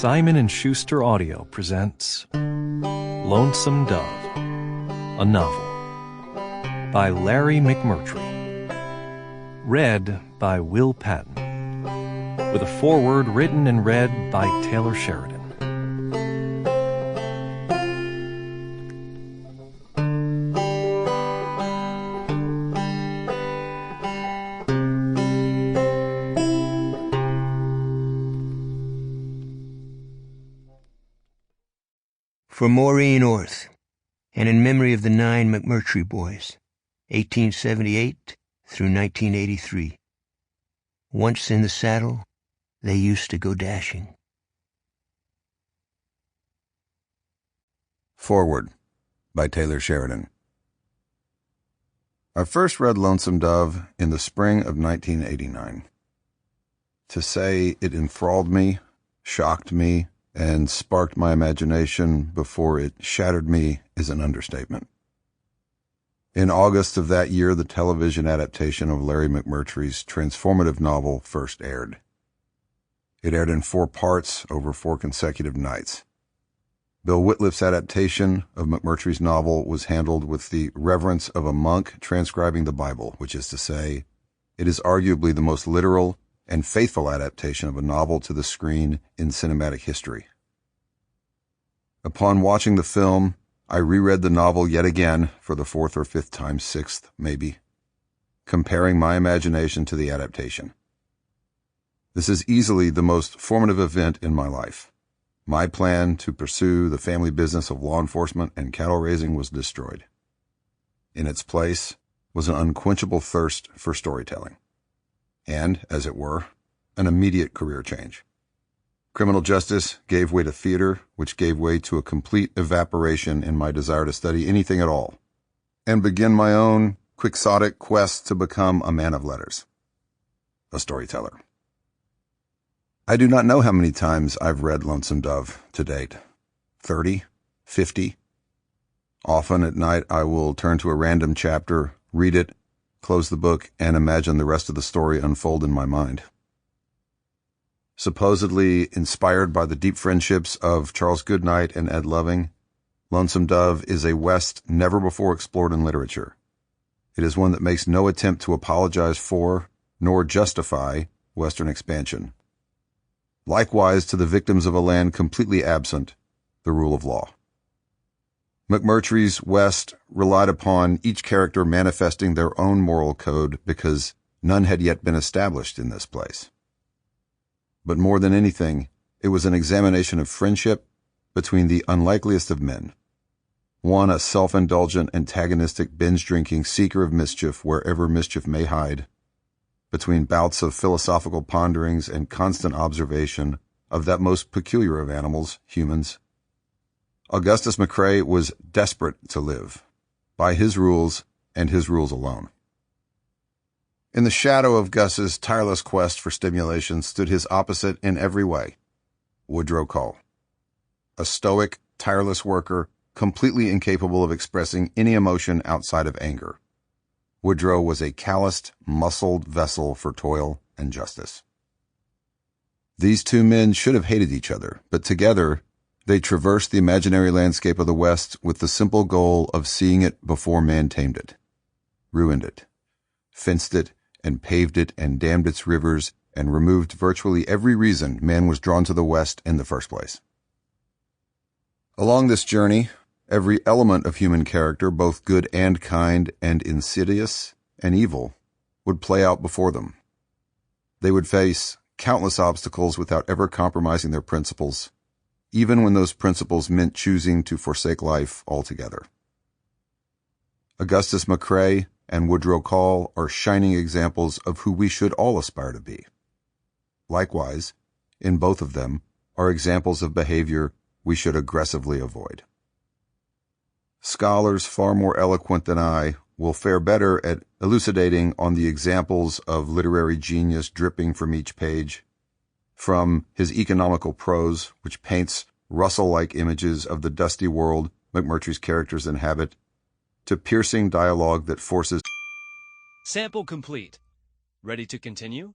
Simon & Schuster Audio presents Lonesome Dove, a novel by Larry McMurtry, read by Will Patton, with a foreword written and read by Taylor Sheridan. For Maureen Orth, and in memory of the 9 McMurtry boys, 1878 through 1983. Once in the saddle, they used to go dashing. Foreword by Taylor Sheridan. I first read Lonesome Dove in the spring of 1989. To say it enthralled me, shocked me, and sparked my imagination before it shattered me is an understatement. In August of that year, the television adaptation of Larry McMurtry's transformative novel first aired. It aired in 4 parts over 4 consecutive nights. Bill Whitliff's adaptation of McMurtry's novel was handled with the reverence of a monk transcribing the Bible, which is to say, it is arguably the most literal and faithful adaptation of a novel to the screen in cinematic history. Upon watching the film, I reread the novel yet again for the 4th or 5th time, 6th maybe, comparing my imagination to the adaptation. This is easily the most formative event in my life. My plan to pursue the family business of law enforcement and cattle raising was destroyed. In its place was an unquenchable thirst for storytelling. And, as it were, an immediate career change. Criminal justice gave way to theater, which gave way to a complete evaporation in my desire to study anything at all, and begin my own quixotic quest to become a man of letters, a storyteller. I do not know how many times I've read Lonesome Dove to date. 30? 50? Often at night I will turn to a random chapter, read it, close the book, and imagine the rest of the story unfold in my mind. Supposedly inspired by the deep friendships of Charles Goodnight and Ed Loving, Lonesome Dove is a West never before explored in literature. It is one that makes no attempt to apologize for, nor justify, Western expansion. Likewise to the victims of a land completely absent, the rule of law. McMurtry's West relied upon each character manifesting their own moral code because none had yet been established in this place. But more than anything, it was an examination of friendship between the unlikeliest of men. One a self-indulgent, antagonistic, binge-drinking seeker of mischief wherever mischief may hide, between bouts of philosophical ponderings and constant observation of that most peculiar of animals, humans. Augustus McCrae was desperate to live, by his rules and his rules alone. In the shadow of Gus's tireless quest for stimulation stood his opposite in every way, Woodrow. A stoic, tireless worker, completely incapable of expressing any emotion outside of anger. Woodrow was a calloused, muscled vessel for toil and justice. These 2 men should have hated each other, but together they traversed the imaginary landscape of the West with the simple goal of seeing it before man tamed it, ruined it, fenced it, and paved it, and dammed its rivers, and removed virtually every reason man was drawn to the West in the first place. Along this journey, every element of human character, both good and kind, and insidious and evil, would play out before them. They would face countless obstacles without ever compromising their principles, even when those principles meant choosing to forsake life altogether. Augustus McCrae and Woodrow are shining examples of who we should all aspire to be. Likewise, in both of them are examples of behavior we should aggressively avoid. Scholars far more eloquent than I will fare better at elucidating on the examples of literary genius dripping from each page, from his economical prose, which paints Russell-like images of the dusty world McMurtry's characters inhabit, to piercing dialogue that forces... Sample complete. Ready to continue?